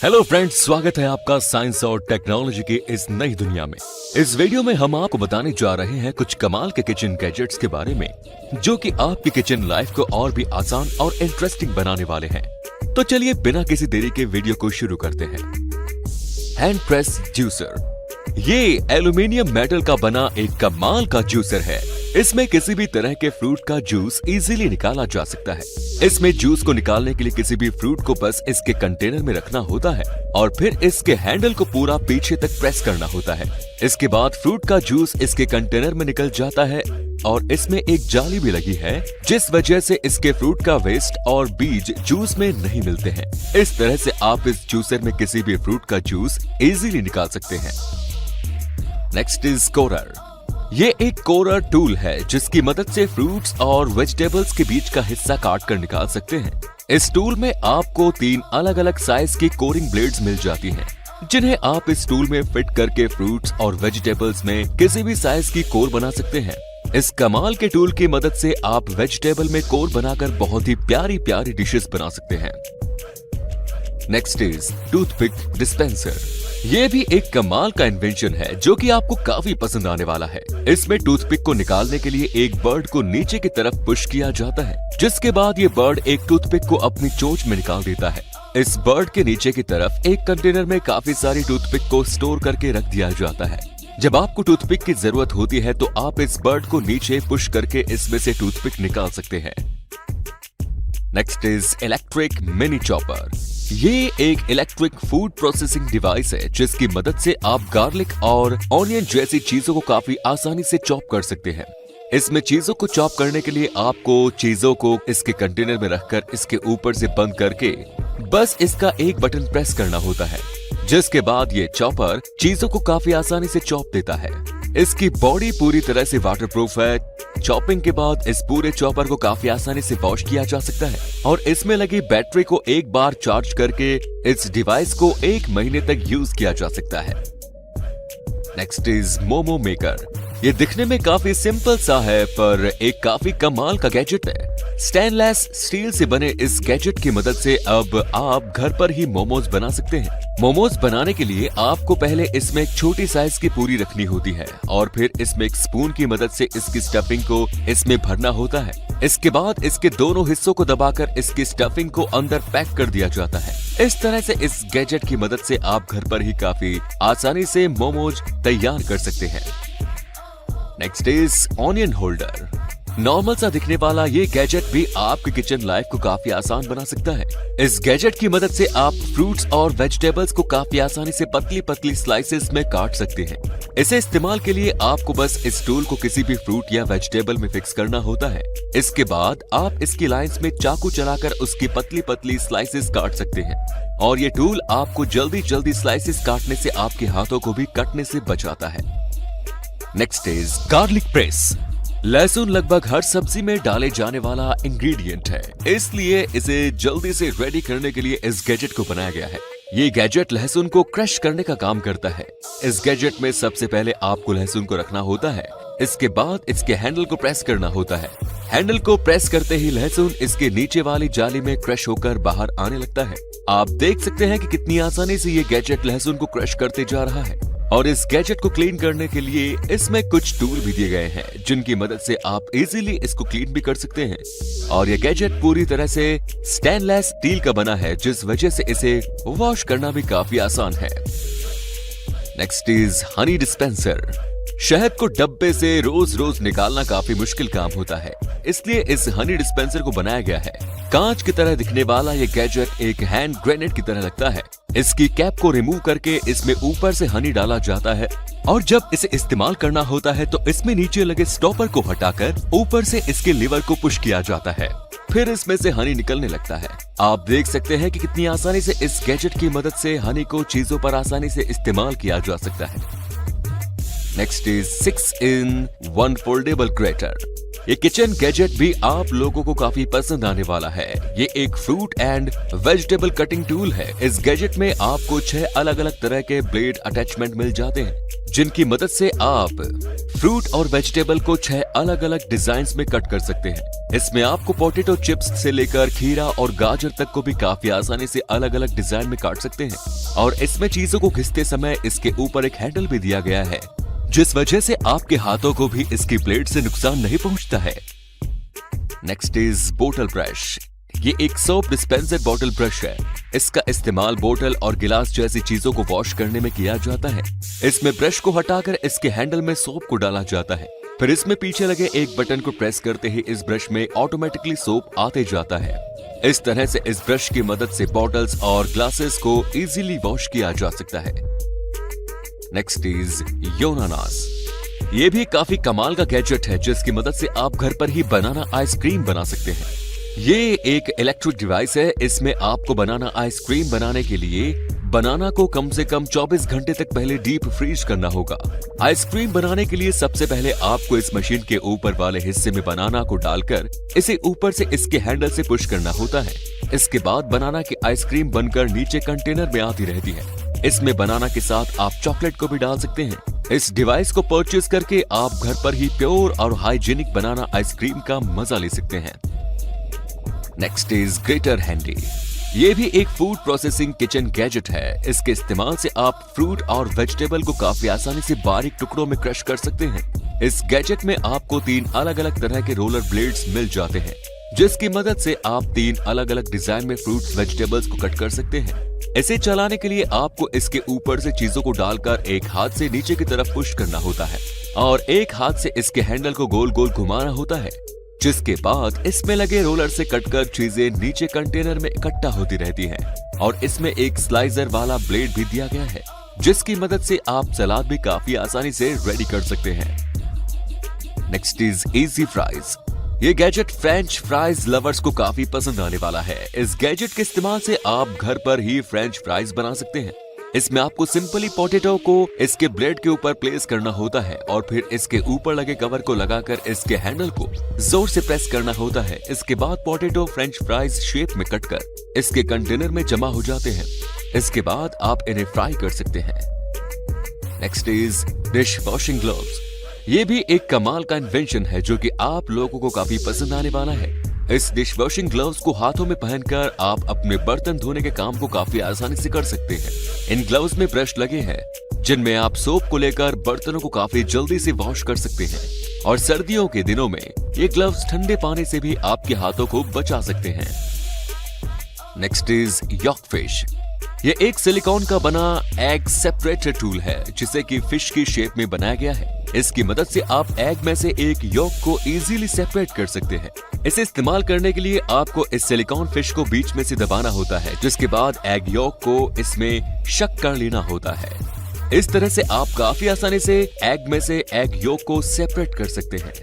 Hello friends, स्वागत है आपका साइंस और टेक्नोलॉजी की इस नई दुनिया में। इस वीडियो में हम आपको बताने जा रहे हैं कुछ कमाल के किचन गैजेट्स के बारे में जो कि आपकी किचन लाइफ को और भी आसान और इंटरेस्टिंग बनाने वाले हैं। तो चलिए बिना किसी देरी के वीडियो को शुरू करते हैं। Hand press juicer. ये एल्यूमिनियम मेटल का बना एक कमाल का जूसर है। इसमें किसी भी तरह के फ्रूट का जूस इजीली निकाला जा सकता है। इसमें जूस को निकालने के लिए किसी भी फ्रूट को बस इसके कंटेनर में रखना होता है और फिर इसके हैंडल को पूरा पीछे तक प्रेस करना होता है। इसके बाद फ्रूट का जूस इसके कंटेनर में निकल जाता है और इसमें एक जाली भी लगी है जिस वजह से इसके फ्रूट का वेस्ट और बीज जूस में नहीं मिलते हैं। इस तरह से आप इस जूसर में किसी भी फ्रूट का जूस इजीली निकाल सकते हैं। नेक्स्ट इज कोरर। ये एक कोरर टूल है जिसकी मदद से फ्रूट्स और वेजिटेबल्स के बीच का हिस्सा काट कर निकाल सकते हैं। इस टूल में आपको 3 अलग अलग साइज की कोरिंग ब्लेड्स मिल जाती हैं, जिन्हें आप इस टूल में फिट करके फ्रूट्स और वेजिटेबल्स में किसी भी साइज की कोर बना सकते हैं। इस कमाल के टूल की मदद से आप वेजिटेबल में कोर बनाकर बहुत ही प्यारी प्यारी डिशेस बना सकते हैं। Next is toothpick dispenser. ये भी एक कमाल का इन्वेंशन है जो कि आपको काफी पसंद आने वाला है। इसमें टूथपिक को निकालने के लिए एक बर्ड को नीचे की तरफ पुश किया जाता है, जिसके बाद ये बर्ड एक टूथपिक को अपनी चोंच में निकाल देता है। इस बर्ड के नीचे की तरफ एक कंटेनर में काफी सारी टूथपिक को स्टोर करके रख दिया जाता है। जब आपको टूथपिक की जरूरत होती है तो आप इस बर्ड को नीचे पुश करके इसमें से टूथपिक निकाल सकते हैं। Next is electric mini chopper. ये एक इलेक्ट्रिक फूड प्रोसेसिंग डिवाइस है जिसकी मदद से आप गार्लिक और ऑनियन जैसी चीजों को काफी आसानी से चॉप कर सकते हैं। इसमें चीजों को चॉप करने के लिए आपको चीजों को इसके कंटेनर में रखकर इसके ऊपर से बंद करके बस इसका एक बटन प्रेस करना होता है, जिसके बाद ये चॉपर चीजों को काफी आसानी से चॉप देता है। इसकी बॉडी पूरी तरह से वाटरप्रूफ है। चॉपिंग के बाद इस पूरे चॉपर को काफी आसानी से वॉश किया जा सकता है और इसमें लगी बैटरी को एक बार चार्ज करके इस डिवाइस को 1 महीने तक यूज किया जा सकता है। Next is momo maker. ये दिखने में काफी सिंपल सा है पर एक काफी कमाल का गैजेट है। स्टेनलेस स्टील से बने इस गैजेट की मदद से अब आप घर पर ही मोमोज बना सकते हैं। मोमोज बनाने के लिए आपको पहले इसमें एक छोटी साइज की पूरी रखनी होती है और फिर इसमें एक स्पून की मदद से इसकी स्टफिंग को इसमें भरना होता है। इसके बाद इसके दोनों हिस्सों को दबाकर इसकी स्टफिंग को अंदर पैक कर दिया जाता है। इस तरह से इस गैजेट की मदद से आप घर पर ही काफी आसानी से मोमोज तैयार कर सकते हैं। Next is onion holder. Normal सा दिखने वाला ये गैजेट भी आपकी किचन लाइफ को काफी आसान बना सकता है। इस गैजेट की मदद से आप फ्रूट्स और वेजिटेबल्स को काफी आसानी से पतली पतली स्लाइसेस में काट सकते हैं। इसे इस्तेमाल के लिए आपको बस इस टूल को किसी भी फ्रूट या वेजिटेबल में फिक्स करना होता है। इसके बाद आप इसकी लाइंस में चाकू चलाकर उसकी पतली पतली स्लाइसेस काट सकते हैं और ये टूल आपको जल्दी जल्दी स्लाइसेस काटने से आपके हाथों को भी कटने से बचाता है। Next is garlic press. लहसुन लगभग हर सब्जी में डाले जाने वाला इंग्रेडिएंट है, इसलिए इसे जल्दी से रेडी करने के लिए इस गैजेट को बनाया गया है। ये गैजेट लहसुन को क्रश करने का काम करता है। इस गैजेट में सबसे पहले आपको लहसुन को रखना होता है, इसके बाद इसके हैंडल को प्रेस करना होता है। हैंडल को प्रेस करते ही लहसुन इसके नीचे वाली जाली में क्रश होकर बाहर आने लगता है। आप देख सकते हैं कि कितनी आसानी से ये गैजेट लहसुन को क्रश करते जा रहा है। और इस गैजेट को क्लीन करने के लिए इसमें कुछ टूल भी दिए गए हैं जिनकी मदद से आप इजीली इसको क्लीन भी कर सकते हैं। और यह गैजेट पूरी तरह से स्टेनलेस स्टील का बना है जिस वजह से इसे वॉश करना भी काफी आसान है। Next is Honey dispenser. शहद को डब्बे से रोज रोज निकालना काफी मुश्किल काम होता है, इसलिए इस हनी डिस्पेंसर को बनाया गया है। कांच की तरह दिखने वाला ये गैजेट एक हैंड ग्रेनेड की तरह लगता है। इसकी कैप को रिमूव करके इसमें ऊपर से हनी डाला जाता है और जब इसे इस्तेमाल करना होता है तो इसमें नीचे लगे स्टॉपर को हटाकर ऊपर से इसके लीवर को पुश किया जाता है, फिर इसमें से हनी निकलने लगता है। आप देख सकते हैं कि कितनी आसानी से इस गैजेट की मदद से हनी को चीजों पर आसानी से इस्तेमाल किया जा सकता है। Next is 6-in-1 foldable greater. ये किचन गैजेट भी आप लोगों को काफी पसंद आने वाला है। ये एक fruit and vegetable cutting tool है। इस गैजेट में आपको 6 अलग अलग तरह के ब्लेड अटैचमेंट मिल जाते हैं, जिनकी मदद से आप फ्रूट और वेजिटेबल को 6 अलग अलग डिजाइन में कट कर सकते हैं। इसमें आपको पोटैटो चिप्स से लेकर खीरा और गाजर तक को भी काफी आसानी से अलग अलग डिजाइन में काट सकते हैं। और इसमें चीजों को घिसते समय इसके ऊपर एक हैंडल भी दिया गया है, जिस वजह से आपके हाथों को भी इसकी ब्लेड से नुकसान नहीं पहुंचता है। नेक्स्ट इज बोतल ब्रश। ये एक सोप डिस्पेंसर बोतल ब्रश है। इसका इस्तेमाल बोतल और गिलास जैसी चीजों को वॉश करने में किया जाता है। इसमें ब्रश को हटाकर इसके हैंडल में सोप को डाला जाता है। फिर इसमें पीछे लगे एक बटन को प्रेस करते ही इस ब्रश में ऑटोमेटिकली सोप आते जाता है। इस तरह से इस ब्रश की मदद से बॉटल्स और ग्लासेस को इजीली वॉश किया जा सकता है। Next is unanimous. ये भी काफी कमाल का गैजेट है, जिसकी मदद से आप घर पर ही बनाना आइसक्रीम बना सकते हैं। ये एक इलेक्ट्रिक डिवाइस है। इसमें आपको बनाना आइसक्रीम बनाने के लिए बनाना को कम से कम 24 घंटे तक पहले डीप फ्रीज करना होगा। आइसक्रीम बनाने के लिए सबसे पहले आपको इस मशीन के ऊपर वाले हिस्से में बनाना को डालकर इसे ऊपर से इसके हैंडल से पुश करना होता है। इसके बाद बनाना की आइसक्रीम बनकर नीचे कंटेनर में आती रहती है। इसमें बनाना के साथ आप चॉकलेट को भी डाल सकते हैं। इस डिवाइस को परचेज करके आप घर पर ही प्योर और हाइजीनिक बनाना आइसक्रीम का मजा ले सकते हैं। Next is greater handy. ये भी एक फूड प्रोसेसिंग किचन गैजेट है। इसके इस्तेमाल से आप फ्रूट और वेजिटेबल को काफी आसानी से बारीक टुकड़ों में क्रश कर सकते हैं। इस गैजेट में आपको 3 अलग अलग तरह के रोलर ब्लेड्स मिल जाते हैं, जिसकी मदद से आप 3 अलग अलग डिजाइन में फ्रूट्स वेजिटेबल्स को कट कर सकते हैं। इसे चलाने के लिए आपको इसके ऊपर से चीजों को डालकर एक हाथ से नीचे की तरफ पुश करना होता है और एक हाथ से इसके हैंडल को गोल गोल घुमाना होता है, जिसके बाद इसमें लगे रोलर से कटकर चीजें नीचे कंटेनर में इकट्ठा होती रहती हैं। और इसमें एक स्लाइजर वाला ब्लेड भी दिया गया है, जिसकी मदद से आप सलाद भी काफी आसानी से रेडी कर सकते हैं। Next is easy fries. ये गैजेट फ्रेंच फ्राइज लवर्स को काफी पसंद आने वाला है। इस गैजेट के इस्तेमाल से आप घर पर ही फ्रेंच फ्राइज बना सकते हैं। इसमें आपको सिंपली पोटैटो को इसके ब्लेड के ऊपर प्लेस करना होता है और फिर इसके ऊपर लगे कवर को लगाकर इसके हैंडल को जोर से प्रेस करना होता है। इसके बाद पोटैटो फ्रेंच फ्राइज शेप में कटकर इसके कंटेनर में जमा हो जाते हैं। इसके बाद आप इन्हें फ्राई कर सकते हैं। Next is dish washing gloves. ये भी एक कमाल का इन्वेंशन है, जो कि आप लोगों को काफी पसंद आने वाला है। इस डिश वॉशिंग ग्लव्स को हाथों में पहनकर आप अपने बर्तन धोने के काम को काफी आसानी से कर सकते हैं। इन ग्लव्स में ब्रश लगे हैं, जिनमें आप सोप को लेकर बर्तनों को काफी जल्दी से वॉश कर सकते हैं। और सर्दियों के दिनों में ये ग्लव्स ठंडे पानी से भी आपके हाथों को बचा सकते हैं। Next is yolk fish. ये एक सिलिकॉन का बना एग सेपरेटर टूल है, जिसे कि फिश की शेप में बनाया गया है। इसकी मदद से आप एग में से एक यॉक को इजीली सेपरेट कर सकते हैं। इसे इस्तेमाल करने के लिए आपको इस सिलिकॉन फिश को बीच में से दबाना होता है, जिसके बाद एग यॉक को इसमें शक कर लेना होता है। इस तरह से आप काफी आसानी से एग में से एग यॉक को सेपरेट कर सकते हैं।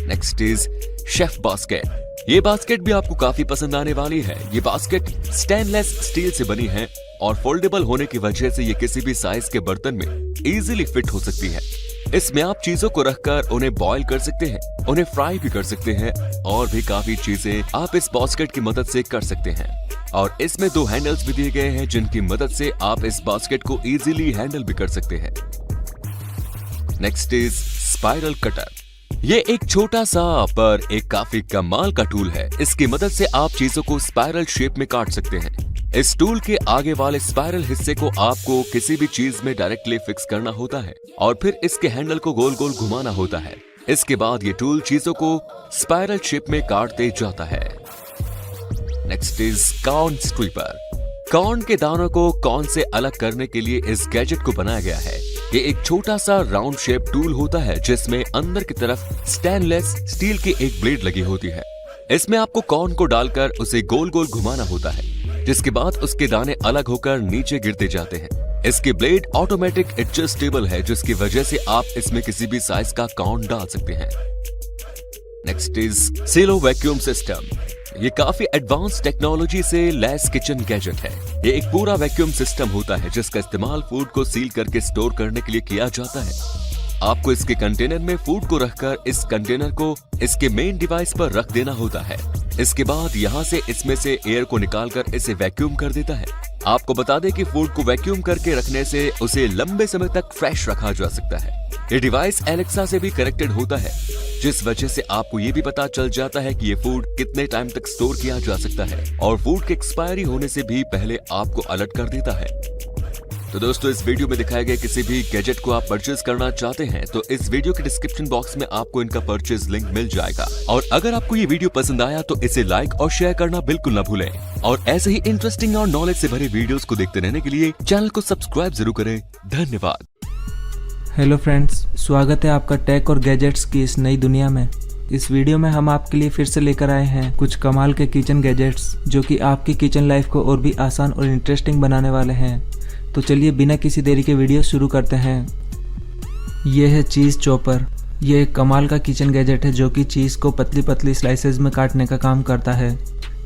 Next is chef basket. ये बास्केट भी आपको काफी पसंद आने वाली है। ये बास्केट स्टेनलेस स्टील से बनी है और फोल्डेबल होने की वजह से ये किसी भी साइज के बर्तन में इजीली फिट हो सकती है। इसमें आप चीजों को रखकर उन्हें बॉईल कर सकते हैं, उन्हें फ्राई भी कर सकते हैं और भी काफी चीजें आप इस बास्केट की मदद से कर सकते हैं। और इसमें 2 हैंडल्स भी दिए गए हैं, जिनकी मदद से आप इस बास्केट को इजीली हैंडल भी कर सकते हैं। Next is spiral cutter. ये एक छोटा सा पर एक काफी कमाल का टूल है। इसकी मदद से आप चीजों को स्पाइरल शेप में काट सकते हैं। इस टूल के आगे वाले स्पाइरल हिस्से को आपको किसी भी चीज में डायरेक्टली फिक्स करना होता है और फिर इसके हैंडल को गोल गोल घुमाना होता है। इसके बाद ये टूल चीजों को स्पाइरल शेप में काटते जाता है। Next is corn stripper. Corn के दानों को कॉर्न से अलग करने के लिए इस गैजेट को बनाया गया है। ये एक छोटा सा राउंड शेप टूल होता है, जिसमें अंदर की तरफ स्टेनलेस स्टील की एक ब्लेड लगी होती है। इसमें आपको कॉर्न को डालकर उसे गोल गोल घुमाना होता है, जिसके बाद उसके दाने अलग होकर नीचे गिरते जाते हैं। इसकी ब्लेड ऑटोमेटिक एडजस्टेबल है, जिसकी वजह से आप इसमें किसी भी साइज का कॉर्न डाल सकते हैं। Next is cello vacuum system. ये काफी एडवांस टेक्नोलॉजी से लैस किचन गैजेट है। ये एक पूरा वैक्यूम सिस्टम होता है, जिसका इस्तेमाल फूड को सील करके स्टोर करने के लिए किया जाता है। आपको इसके कंटेनर में फूड को रखकर इस कंटेनर को इसके मेन डिवाइस पर रख देना होता है। इसके बाद यहाँ से इसमें से एयर को निकालकर इसे वैक्यूम कर देता है। आपको बता दें कि फूड को वैक्यूम करके रखने से उसे लंबे समय तक फ्रेश रखा जा सकता है। ये डिवाइस एलेक्सा से भी कनेक्टेड होता है, जिस वजह से आपको ये भी पता चल जाता है कि ये फूड कितने टाइम तक स्टोर किया जा सकता है और फूड के एक्सपायरी होने से भी पहले आपको अलर्ट कर देता है। तो दोस्तों, इस वीडियो में दिखाए गए किसी भी गैजेट को आप परचेज करना चाहते हैं तो इस वीडियो के डिस्क्रिप्शन बॉक्स में आपको इनका परचेज लिंक मिल जाएगा। और अगर आपको ये वीडियो पसंद आया तो इसे लाइक और शेयर करना बिल्कुल न भूलें। और ऐसे ही इंटरेस्टिंग और नॉलेज से भरे वीडियोस को देखते रहने के लिए चैनल को सब्सक्राइब जरूर करें। धन्यवाद। हेलो फ्रेंड्स, स्वागत है आपका टेक और गैजेट्स की इस नई दुनिया में। इस वीडियो में हम आपके लिए फिर से लेकर आए हैं कुछ कमाल के किचन गैजेट्स जो कि आपकी किचन लाइफ को और भी आसान और इंटरेस्टिंग बनाने वाले हैं। तो चलिए बिना किसी देरी के वीडियो शुरू करते हैं। ये है चीज़ चॉपर। ये एक कमाल का किचन गैजेट है जो कि चीज़ को पतली पतली स्लाइसेस में काटने का काम करता है।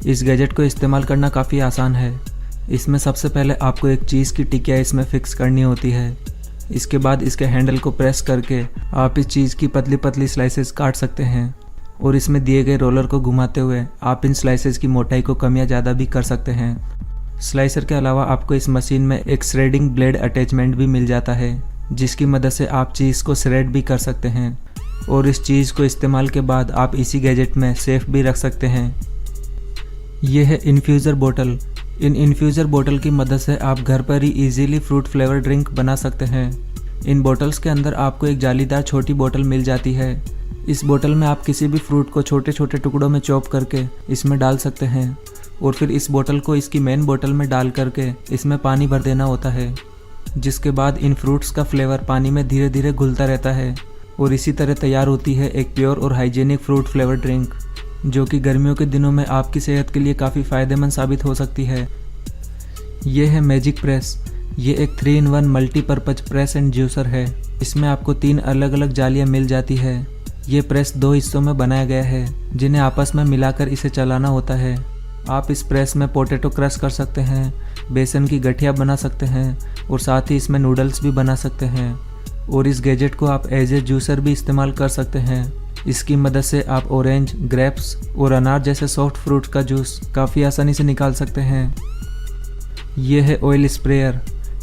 इस गैजेट को इस्तेमाल करना काफ़ी आसान है। इसमें सबसे पहले आपको एक चीज़ की टिकिया इसमें फिक्स करनी होती है। इसके बाद इसके हैंडल को प्रेस करके आप इस चीज़ की पतली पतली स्लाइसेस काट सकते हैं और इसमें दिए गए रोलर को घुमाते हुए आप इन स्लाइसेस की मोटाई को कम या ज़्यादा भी कर सकते हैं। स्लाइसर के अलावा आपको इस मशीन में एक श्रेडिंग ब्लेड अटैचमेंट भी मिल जाता है, जिसकी मदद से आप चीज़ को श्रेड भी कर सकते हैं और इस चीज़ को इस्तेमाल के बाद आप इसी गैजेट में सेफ भी रख सकते हैं। यह है इन्फ्यूज़र बोतल। इन इन्फ्यूज़र बोतल की मदद से आप घर पर ही इजीली फ्रूट फ्लेवर ड्रिंक बना सकते हैं। इन बोतल्स के अंदर आपको एक जालीदार छोटी बोतल मिल जाती है। इस बोतल में आप किसी भी फ्रूट को छोटे छोटे टुकड़ों में चॉप करके इसमें डाल सकते हैं और फिर इस बोतल को इसकी मेन बोतल में डाल करके इसमें पानी भर देना होता है, जिसके बाद इन फ्रूट्स का फ्लेवर पानी में धीरे धीरे घुलता रहता है और इसी तरह तैयार होती है एक प्योर और हाइजीनिक फ्रूट फ्लेवर ड्रिंक, जो कि गर्मियों के दिनों में आपकी सेहत के लिए काफ़ी फ़ायदेमंद साबित हो सकती है। ये है मैजिक प्रेस। ये एक 3-in-1 multipurpose press and juicer है। इसमें आपको 3 अलग अलग जालियाँ मिल जाती है। ये प्रेस 2 हिस्सों में बनाया गया है जिन्हें आपस में मिलाकर इसे चलाना होता है। आप इस प्रेस में पोटैटो क्रश कर सकते हैं, बेसन की गठिया बना सकते हैं और साथ ही इसमें नूडल्स भी बना सकते हैं। और इस गैजेट को आप एज ए जूसर भी इस्तेमाल कर सकते हैं। इसकी मदद से आप ऑरेंज, ग्रेप्स और अनार जैसे सॉफ्ट फ्रूट का जूस काफ़ी आसानी से निकाल सकते हैं। ये है ऑयल स्प्रेयर।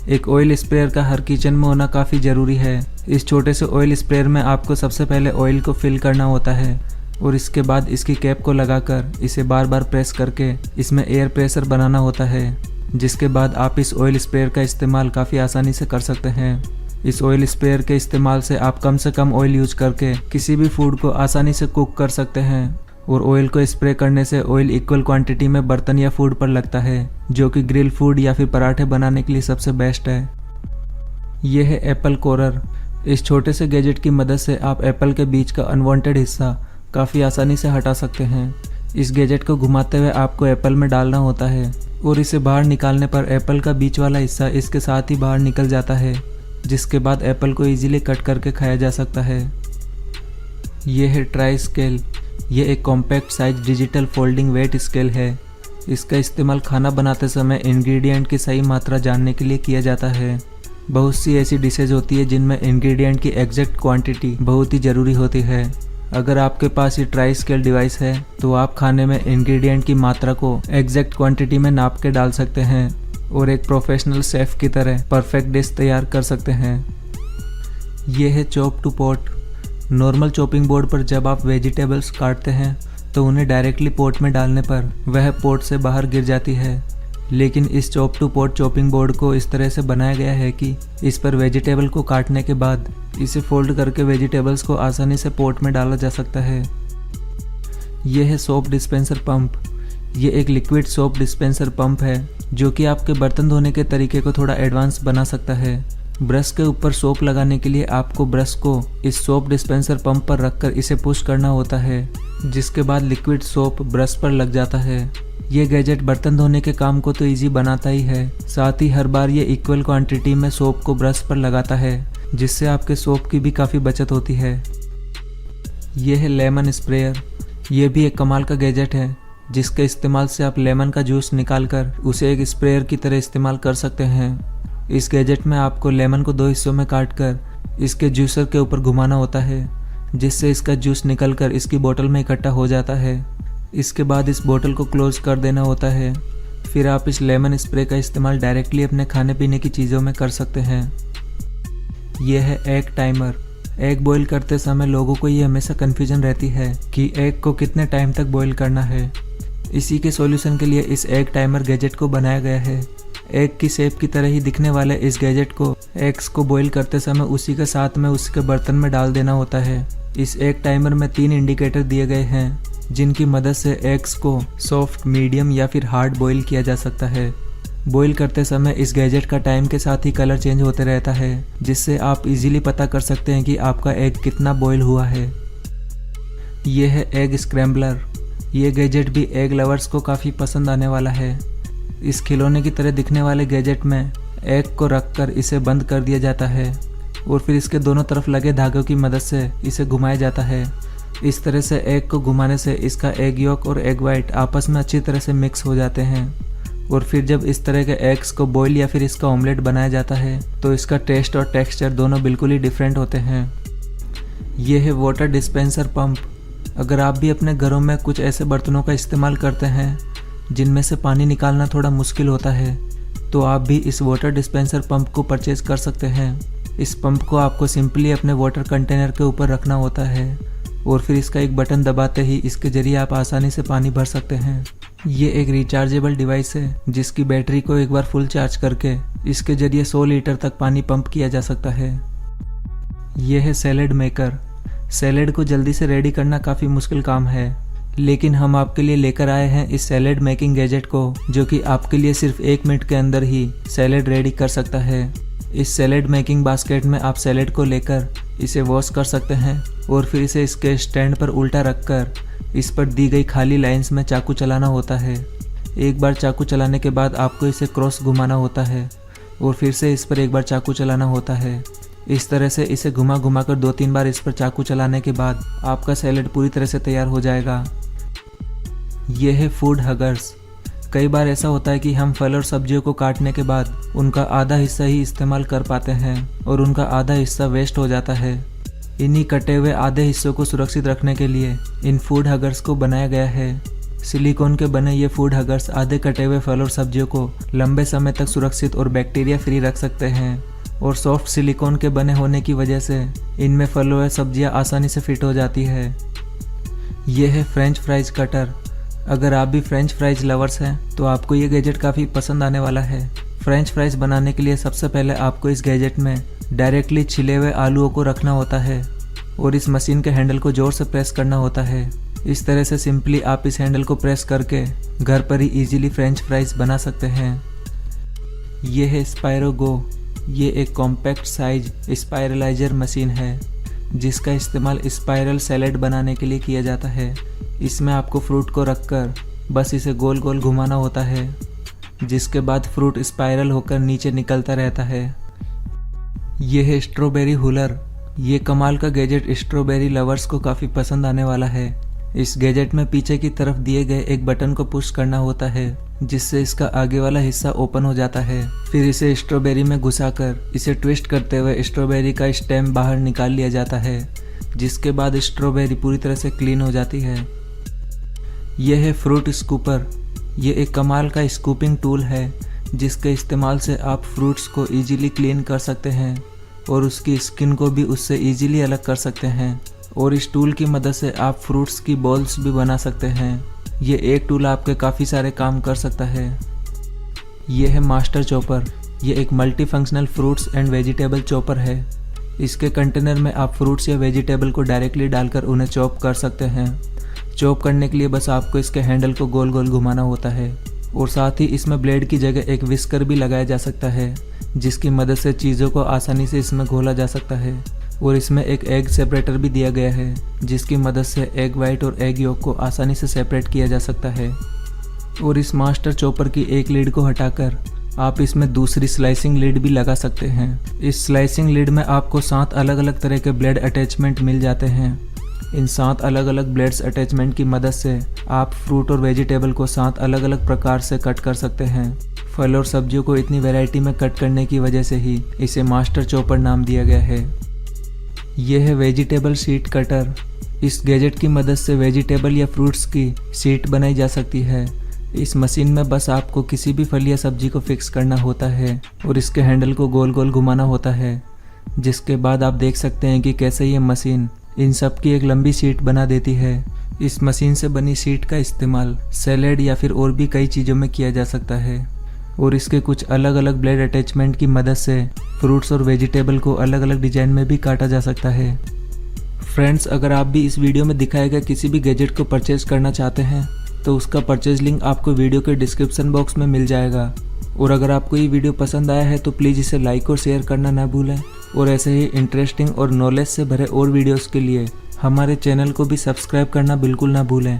एक ऑयल स्प्रेयर का हर किचन में होना काफ़ी ज़रूरी है। इस छोटे से ऑयल स्प्रेयर में आपको सबसे पहले ऑयल को फिल करना होता है और इसके बाद इसकी कैप को लगाकर इसे बार बार प्रेस करके इसमें एयर प्रेशर बनाना होता है, जिसके बाद आप इस ऑयल स्प्रेयर का इस्तेमाल काफ़ी आसानी से कर सकते हैं। इस ऑयल स्प्रेयर के इस्तेमाल से आप कम से कम ऑयल यूज करके किसी भी फूड को आसानी से कुक कर सकते हैं और ऑयल को स्प्रे करने से ऑयल इक्वल क्वांटिटी में बर्तन या फूड पर लगता है, जो कि ग्रिल फूड या फिर पराठे बनाने के लिए सबसे बेस्ट है। यह है एप्पल कोरर। इस छोटे से गैजेट की मदद से आप एप्पल के बीच का अनवांटेड हिस्सा काफ़ी आसानी से हटा सकते हैं। इस गैजेट को घुमाते हुए आपको एप्पल में डालना होता है और इसे बाहर निकालने पर एप्पल का बीच वाला हिस्सा इसके साथ ही बाहर निकल जाता है, जिसके बाद एप्पल को इजीली कट करके खाया जा सकता है। यह है ट्राई स्केल। ये एक compact size digital folding weight scale है। इसका इस्तेमाल खाना बनाते समय इंग्रेडिएंट की सही मात्रा जानने के लिए किया जाता है। बहुत सी ऐसी डिशेज होती है जिनमें इंग्रेडिएंट की एग्जैक्ट क्वांटिटी बहुत ही ज़रूरी होती है। अगर आपके पास ये ट्राई स्केल डिवाइस है तो आप खाने में इंग्रेडिएंट की मात्रा को एग्जैक्ट क्वांटिटी में नाप के डाल सकते हैं और एक प्रोफेशनल शेफ की तरह परफेक्ट डिश तैयार कर सकते हैं। ये है chop to pot. Normal chopping board पर जब आप वेजिटेबल्स काटते हैं तो उन्हें डायरेक्टली पॉट में डालने पर वह पॉट से बाहर गिर जाती है, लेकिन इस chop to pot chopping board को इस तरह से बनाया गया है कि इस पर वेजिटेबल को काटने के बाद इसे फोल्ड करके वेजिटेबल्स को आसानी से पॉट में डाला जा सकता है। यह है सोप डिस्पेंसर पंप। ये एक लिक्विड सोप डिस्पेंसर पंप है जो कि आपके बर्तन धोने के तरीके को थोड़ा एडवांस बना सकता है। ब्रश के ऊपर सोप लगाने के लिए आपको ब्रश को इस सोप डिस्पेंसर पंप पर रखकर इसे पुश करना होता है, जिसके बाद लिक्विड सोप ब्रश पर लग जाता है। ये गैजेट बर्तन धोने के काम को तो इजी बनाता ही है, साथ ही हर बार ये इक्वल क्वांटिटी में सोप को ब्रश पर लगाता है, जिससे आपके सोप की भी काफ़ी बचत होती है। ये है लेमन स्प्रेयर। ये भी एक कमाल का गैजेट है जिसके इस्तेमाल से आप लेमन का जूस निकालकर उसे एक स्प्रेयर की तरह इस्तेमाल कर सकते हैं। इस गैजेट में आपको लेमन को 2 हिस्सों में काटकर इसके जूसर के ऊपर घुमाना होता है, जिससे इसका जूस निकलकर इसकी बोतल में इकट्ठा हो जाता है। इसके बाद इस बोतल को क्लोज कर देना होता है। फिर आप इस लेमन स्प्रे का इस्तेमाल डायरेक्टली अपने खाने पीने की चीज़ों में कर सकते हैं। यह है एग टाइमर। एग बॉईल करते समय लोगों को ये हमेशा कन्फ्यूजन रहती है कि एग को कितने टाइम तक बॉईल करना है। इसी के सॉल्यूशन के लिए इस एग टाइमर गैजेट को बनाया गया है। एग की शेप की तरह ही दिखने वाले इस गैजेट को एग्स को बॉईल करते समय उसी के साथ में उसके बर्तन में डाल देना होता है। इस एग टाइमर में 3 इंडिकेटर दिए गए हैं, जिनकी मदद से एग्स को सॉफ्ट, मीडियम या फिर हार्ड बॉईल किया जा सकता है। बॉईल करते समय इस गैजेट का टाइम के साथ ही कलर चेंज होते रहता है, जिससे आप इजीली पता कर सकते हैं कि आपका एग कितना बॉईल हुआ है। ये है एग स्क्रैम्बलर। ये गैजेट भी एग लवर्स को काफ़ी पसंद आने वाला है। इस खिलौने की तरह दिखने वाले गैजेट में एग को रखकर इसे बंद कर दिया जाता है और फिर इसके दोनों तरफ लगे धागों की मदद से इसे घुमाया जाता है। इस तरह से एग को घुमाने से इसका एग यॉक और एग वाइट आपस में अच्छी तरह से मिक्स हो जाते हैं और फिर जब इस तरह के एग्स को बॉईल या फिर इसका ऑमलेट बनाया जाता है तो इसका टेस्ट और टेक्सचर दोनों बिल्कुल ही डिफरेंट होते हैं। ये है वाटर डिस्पेंसर पंप। अगर आप भी अपने घरों में कुछ ऐसे बर्तनों का इस्तेमाल करते हैं जिनमें से पानी निकालना थोड़ा मुश्किल होता है, तो आप भी इस वाटर डिस्पेंसर पंप को परचेज कर सकते हैं। इस पंप को आपको सिंपली अपने वाटर कंटेनर के ऊपर रखना होता है और फिर इसका एक बटन दबाते ही इसके जरिए आप आसानी से पानी भर सकते हैं। ये एक रिचार्जेबल डिवाइस है जिसकी बैटरी को एक बार फुल चार्ज करके इसके जरिए 100 लीटर तक पानी पंप किया जा सकता है। यह है सैलेड मेकर। सैलेड को जल्दी से रेडी करना काफ़ी मुश्किल काम है, लेकिन हम आपके लिए लेकर आए हैं इस सैलेड मेकिंग गैजेट को, जो कि आपके लिए सिर्फ 1 मिनट के अंदर ही सैलेड रेडी कर सकता है। इस सैलेड मेकिंग बास्केट में आप सैलेड को लेकर इसे वॉश कर सकते हैं और फिर इसे इसके स्टैंड पर उल्टा रखकर इस पर दी गई खाली लाइंस में चाकू चलाना होता है। एक बार चाकू चलाने के बाद आपको इसे क्रॉस घुमाना होता है और फिर से इस पर एक बार चाकू चलाना होता है। इस तरह से इसे घुमा घुमा कर 2-3 बार इस पर चाकू चलाने के बाद आपका सैलेड पूरी तरह से तैयार हो जाएगा। यह है फूड हगर्स। कई बार ऐसा होता है कि हम फल और सब्जियों को काटने के बाद उनका आधा हिस्सा ही इस्तेमाल कर पाते हैं और उनका आधा हिस्सा वेस्ट हो जाता है। इन्हीं कटे हुए आधे हिस्सों को सुरक्षित रखने के लिए इन फूड हगर्स को बनाया गया है। सिलिकॉन के बने ये फूड हगर्स आधे कटे हुए फल और सब्जियों को लंबे समय तक सुरक्षित और बैक्टीरिया फ्री रख सकते हैं और सॉफ्ट सिलिकॉन के बने होने की वजह से इनमें फल व सब्जियां आसानी से फिट हो जाती है। यह है फ्रेंच फ्राइज कटर। अगर आप भी फ्रेंच फ्राइज लवर्स हैं तो आपको ये गैजेट काफ़ी पसंद आने वाला है। फ्रेंच फ्राइज बनाने के लिए सबसे पहले आपको इस गैजेट में डायरेक्टली छिले हुए आलूओं को रखना होता है और इस मशीन के हैंडल को जोर से प्रेस करना होता है। इस तरह से सिंपली आप इस हैंडल को प्रेस करके घर पर ही इजीली फ्रेंच फ्राइज बना सकते हैं। ये है स्पायरो गो। ये एक कॉम्पैक्ट साइज स्पायरलाइजर मशीन है जिसका इस्तेमाल स्पाइरल सैलेड बनाने के लिए किया जाता है। इसमें आपको फ्रूट को रखकर बस इसे गोल गोल घुमाना होता है, जिसके बाद फ्रूट स्पाइरल होकर नीचे निकलता रहता है। यह है स्ट्रॉबेरी हुलर। ये कमाल का गैजेट स्ट्रॉबेरी लवर्स को काफ़ी पसंद आने वाला है। इस गैजेट में पीछे की तरफ दिए गए एक बटन को पुश करना होता है, जिससे इसका आगे वाला हिस्सा ओपन हो जाता है। फिर इसे स्ट्रॉबेरी में घुसाकर इसे ट्विस्ट करते हुए स्ट्रॉबेरी का स्टेम बाहर निकाल लिया जाता है, जिसके बाद स्ट्रॉबेरी पूरी तरह से क्लीन हो जाती है। यह है फ्रूट स्कूपर। ये एक कमाल का स्कूपिंग टूल है जिसके इस्तेमाल से आप फ्रूट्स को इजीली क्लीन कर सकते हैं और उसकी स्किन को भी उससे इजीली अलग कर सकते हैं और इस टूल की मदद से आप फ्रूट्स की बॉल्स भी बना सकते हैं। ये एक टूल आपके काफ़ी सारे काम कर सकता है। ये है मास्टर चॉपर। ये एक multi functional fruits and vegetable chopper है। इसके कंटेनर में आप फ्रूट्स या वेजिटेबल को डायरेक्टली डालकर उन्हें चॉप कर सकते हैं। चॉप करने के लिए बस आपको इसके हैंडल को गोल गोल घुमाना होता है और साथ ही इसमें ब्लेड की जगह एक विस्कर भी लगाया जा सकता है, जिसकी मदद से चीज़ों को आसानी से इसमें घोला जा सकता है। और इसमें एक एग सेपरेटर भी दिया गया है, जिसकी मदद से एग वाइट और एग योक को आसानी से सेपरेट किया जा सकता है। और इस मास्टर चॉपर की एक लीड को हटाकर आप इसमें दूसरी स्लाइसिंग लीड भी लगा सकते हैं। इस स्लाइसिंग लीड में आपको 7 अलग अलग तरह के ब्लेड अटैचमेंट मिल जाते हैं। इन 7 अलग अलग ब्लेड्स अटैचमेंट की मदद से आप फ्रूट और वेजिटेबल को 7 अलग अलग प्रकार से कट कर सकते हैं। फल और सब्जियों को इतनी वैरायटी में कट करने की वजह से ही इसे मास्टर चॉपर नाम दिया गया है। यह है वेजिटेबल सीड कटर। इस गैजेट की मदद से वेजिटेबल या फ्रूट्स की सीट बनाई जा सकती है। इस मशीन में बस आपको किसी भी फल या सब्जी को फिक्स करना होता है और इसके हैंडल को गोल गोल घुमाना होता है, जिसके बाद आप देख सकते हैं कि कैसे ये मशीन इन सब की एक लंबी सीट बना देती है। इस मशीन से बनी सीट का इस्तेमाल सैलेड या फिर और भी कई चीज़ों में किया जा सकता है और इसके कुछ अलग अलग ब्लेड अटैचमेंट की मदद से फ्रूट्स और वेजिटेबल को अलग अलग डिजाइन में भी काटा जा सकता है। फ्रेंड्स, अगर आप भी इस वीडियो में दिखाए गए किसी भी गैजेट को परचेज करना चाहते हैं तो उसका परचेज लिंक आपको वीडियो के डिस्क्रिप्शन बॉक्स में मिल जाएगा। और अगर आपको ये वीडियो पसंद आया है तो प्लीज़ इसे लाइक और शेयर करना ना भूलें और ऐसे ही इंटरेस्टिंग और नॉलेज से भरे और वीडियोस के लिए हमारे चैनल को भी सब्सक्राइब करना बिल्कुल ना भूलें।